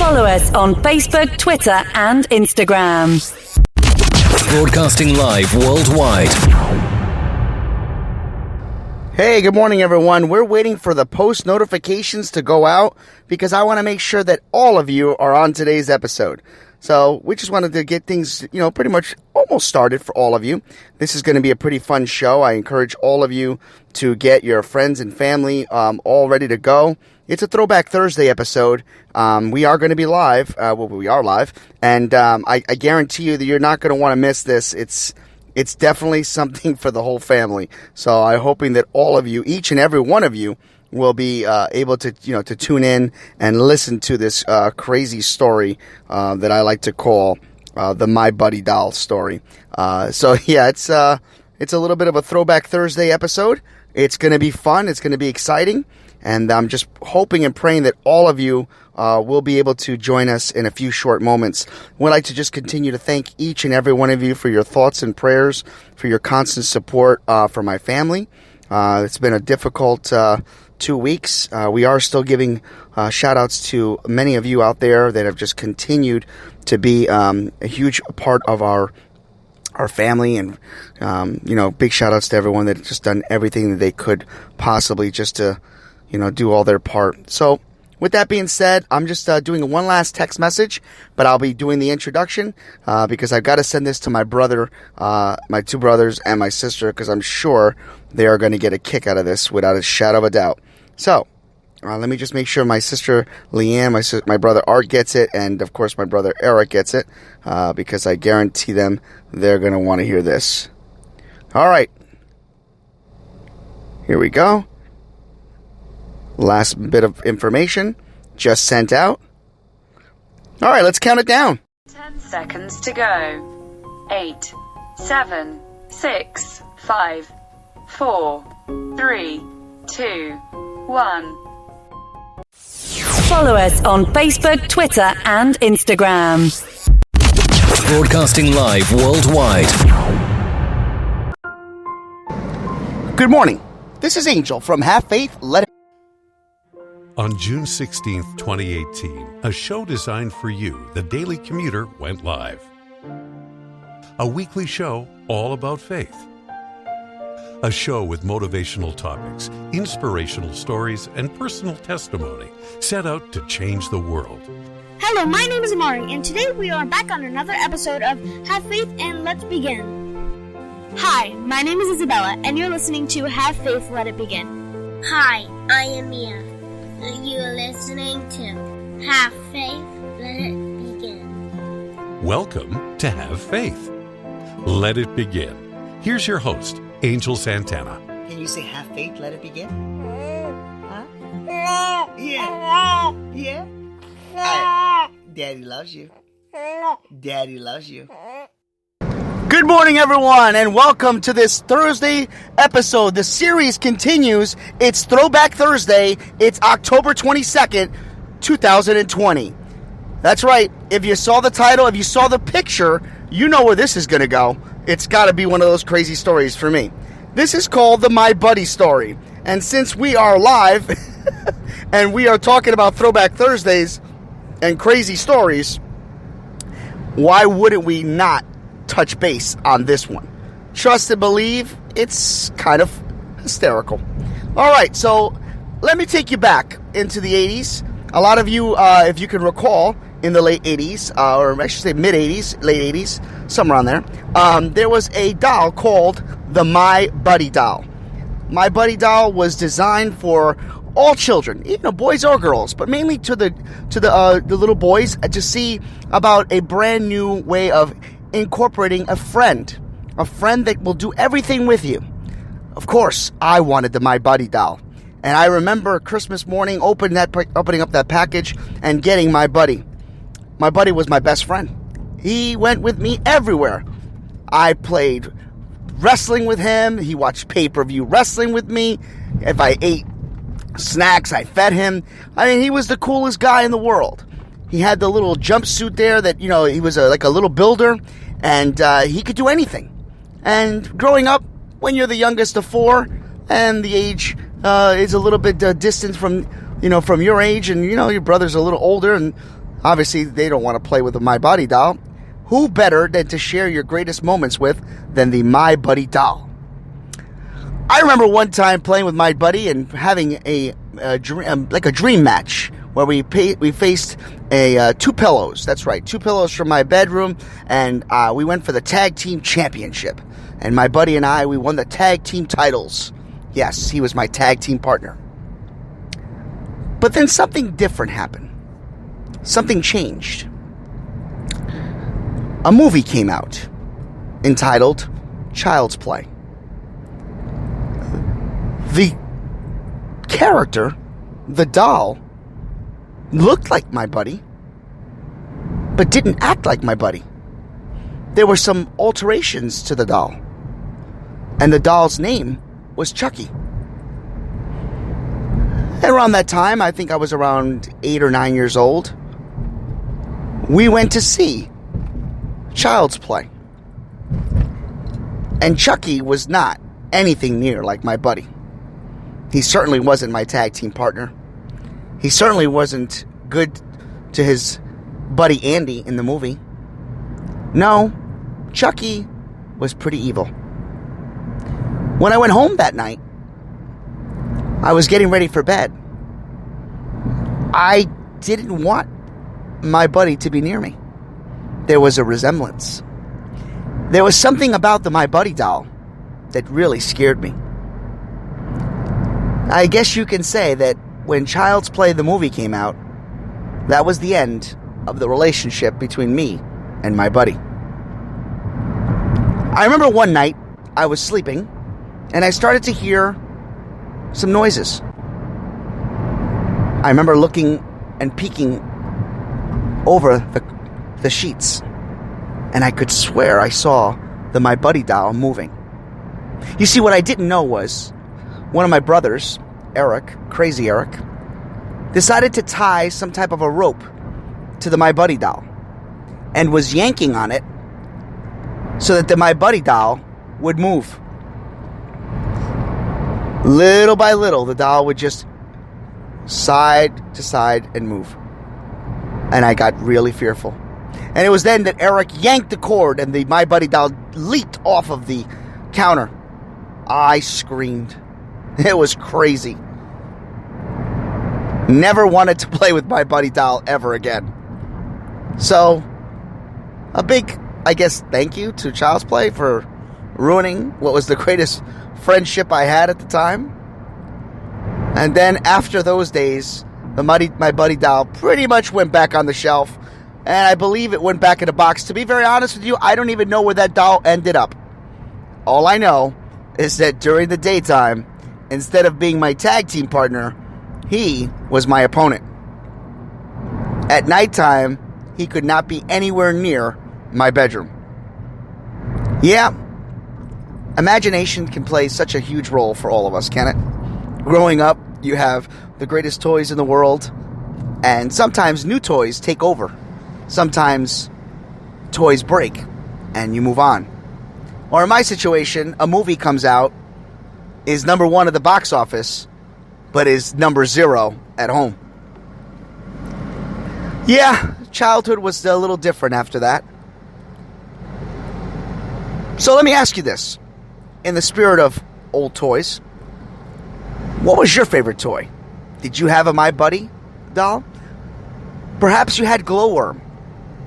Follow us on Facebook, Twitter, and Instagram. Broadcasting live worldwide. Hey, good morning, everyone. We're waiting for the post notifications to go out because I want to make sure that all of you are on today's episode. So we just wanted to get things, pretty much almost started for all of you. This is going to be a pretty fun show. I encourage all of you to get your friends and family all ready to go. It's a Throwback Thursday episode. We are going to be live. We are live. And I guarantee you that you're not going to want to miss this. It's definitely something for the whole family. So I'm hoping that all of you, each and every one of you, will be able to to tune in and listen to this crazy story that I like to call the My Buddy Doll story. So yeah, it's a little bit of a Throwback Thursday episode. It's going to be fun. It's going to be exciting. And I'm just hoping and praying that all of you will be able to join us in a few short moments. We'd like to just continue to thank each and every one of you for your thoughts and prayers, for your constant support for my family. It's been a difficult 2 weeks. We are still giving shout-outs to many of you out there that have just continued to be a huge part of our family, and big shout-outs to everyone that just done everything that they could possibly just to do all their part. So with that being said, I'm just doing one last text message, but I'll be doing the introduction because I've got to send this to my brother, my two brothers, and my sister, because I'm sure they are going to get a kick out of this without a shadow of a doubt. So let me just make sure my sister Leanne, my brother Art gets it, and of course my brother Eric gets it, because I guarantee them they're going to want to hear this. All right. Here we go. Last bit of information just sent out. All right, let's count it down. 10 seconds to go. 8, 7, 6, 5, 4, 3, 2, 1. Follow us on Facebook, Twitter, and Instagram. Broadcasting live worldwide. Good morning. This is Angel from Have Faith, Let It. On June 16, 2018, a show designed for you, The Daily Commuter, went live. A weekly show all about faith. A show with motivational topics, inspirational stories, and personal testimony set out to change the world. Hello, my name is Amari, and today we are back on another episode of Have Faith and Let's Begin. Hi, my name is Isabella, and you're listening to Have Faith, Let It Begin. Hi, I am Mia. You're listening to Have Faith, Let It Begin. Welcome to Have Faith. Let It Begin. Here's your host, Angel Santana. Can you say Have Faith, Let It Begin? Huh? Yeah. Yeah? Daddy loves you. Daddy loves you. Good morning, everyone, and welcome to this Thursday episode. The series continues. It's Throwback Thursday. It's October 22nd, 2020. That's right. If you saw the title, if you saw the picture, you know where this is going to go. It's got to be one of those crazy stories for me. This is called the My Buddy story. And since we are live and we are talking about Throwback Thursdays and crazy stories, why wouldn't we not touch base on this one? Trust and believe, it's kind of hysterical. All right, so let me take you back into the 80s. A lot of you, if you can recall, in the late 80s, or I should say mid-80s, late 80s, somewhere around there, there was a doll called the My Buddy doll. My Buddy doll was designed for all children, even boys or girls, but mainly to the little boys, to see about a brand new way of incorporating a friend that will do everything with you. Of course, I wanted the My Buddy doll, and I remember Christmas morning opening up that package and getting My Buddy. My buddy was my best friend. He went with me everywhere. I played wrestling with him. He watched pay-per-view wrestling with me. If I ate snacks, I fed him. I mean, he was the coolest guy in the world. He had the little jumpsuit there that, he was like a little builder, and he could do anything. And growing up, when you're the youngest of four, and the age is a little bit distant from your age, and, your brother's a little older, and Obviously, they don't want to play with the My Buddy doll. Who better than to share your greatest moments with than the My Buddy doll? I remember one time playing with My Buddy and having a dream match where we faced two pillows. That's right, two pillows from my bedroom, and we went for the tag team championship. And my buddy and I, we won the tag team titles. Yes, he was my tag team partner. But then something different happened. Something changed. A movie came out entitled Child's Play. The character, the doll, looked like my buddy, but didn't act like my buddy. There were some alterations to the doll, and the doll's name was Chucky. And around that time, I think I was around 8 or 9 years old, we went to see Child's Play. And Chucky was not anything near like my buddy. He certainly wasn't my tag team partner. He certainly wasn't good to his buddy Andy in the movie. No, Chucky was pretty evil. When I went home that night, I was getting ready for bed. I didn't want my buddy to be near me. There was a resemblance. There was something about the My Buddy doll that really scared me. I guess you can say that when Child's Play the movie came out, that was the end of the relationship between me and my buddy. I remember one night I was sleeping and I started to hear some noises. I remember looking and peeking over the sheets, and I could swear I saw the My Buddy doll moving. You see, what I didn't know was one of my brothers, Eric, Crazy Eric, decided to tie some type of a rope to the My Buddy doll and was yanking on it so that the My Buddy doll would move. Little by little, the doll would just side to side and move. And I got really fearful. And it was then that Eric yanked the cord and the My Buddy doll leaped off of the counter. I screamed. It was crazy. Never wanted to play with My Buddy doll ever again. So, a big, I guess, thank you to Child's Play for ruining what was the greatest friendship I had at the time. And then after those days, the My Buddy doll pretty much went back on the shelf. And I believe it went back in a box. To be very honest with you, I don't even know where that doll ended up. All I know is that during the daytime, instead of being my tag team partner, he was my opponent. At nighttime, he could not be anywhere near my bedroom. Yeah, imagination can play such a huge role for all of us, can it? Growing up, you have the greatest toys in the world, and sometimes new toys take over. Sometimes toys break, and you move on. Or in my situation, a movie comes out, is number 1 at the box office, but is number 0 at home. Yeah, childhood was a little different after that. So let me ask you this. In the spirit of old toys, what was your favorite toy? Did you have a My Buddy doll? Perhaps you had Glowworm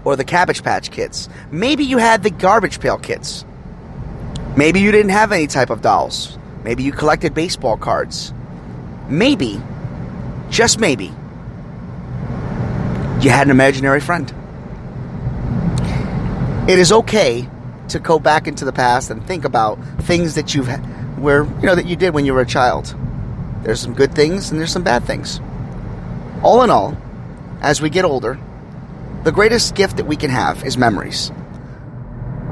or the Cabbage Patch Kids. Maybe you had the Garbage Pail Kids. Maybe you didn't have any type of dolls. Maybe you collected baseball cards. Maybe, just maybe, you had an imaginary friend. It is okay to go back into the past and think about things that that you did when you were a child. There's some good things and there's some bad things. All in all, as we get older, the greatest gift that we can have is memories.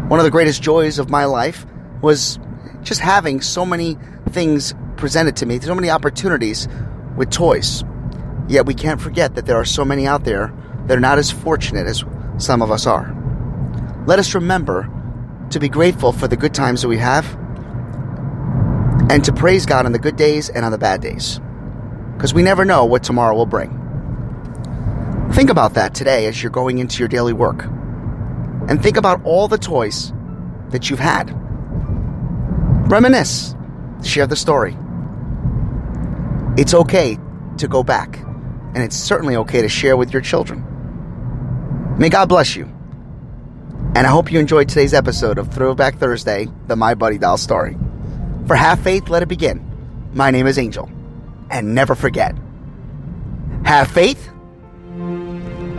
One of the greatest joys of my life was just having so many things presented to me, so many opportunities with toys. Yet we can't forget that there are so many out there that are not as fortunate as some of us are. Let us remember to be grateful for the good times that we have and to praise God on the good days and on the bad days, because we never know what tomorrow will bring. Think about that today as you're going into your daily work. And think about all the toys that you've had. Reminisce. Share the story. It's okay to go back. And it's certainly okay to share with your children. May God bless you. And I hope you enjoyed today's episode of Throwback Thursday, the My Buddy Doll story. For Have Faith, Let It Begin. My name is Angel. And never forget, have faith,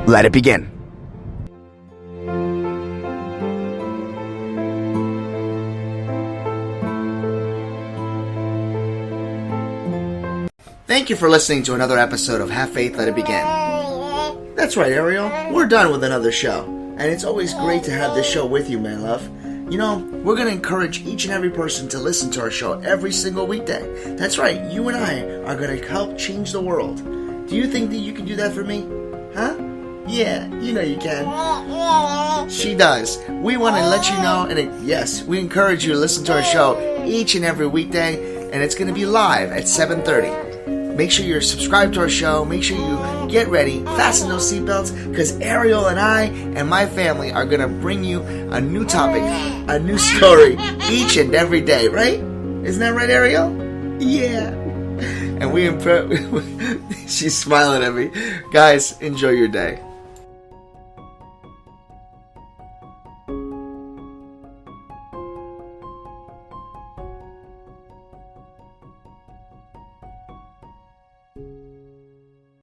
let it begin. Thank you for listening to another episode of Have Faith, Let It Begin. That's right, Ariel. We're done with another show. And it's always great to have this show with you, my love. You know, we're going to encourage each and every person to listen to our show every single weekday. That's right, you and I are going to help change the world. Do you think that you can do that for me? Huh? Yeah, you know you can. She does. We want to let you know, and yes, we encourage you to listen to our show each and every weekday, and it's going to be live at 7:30. Make sure you're subscribed to our show. Make sure you get ready, fasten those seatbelts, because Ariel and I and my family are going to bring you a new topic, a new story each and every day, right? Isn't that right, Ariel? Yeah. And she's smiling at me. Guys, enjoy your day.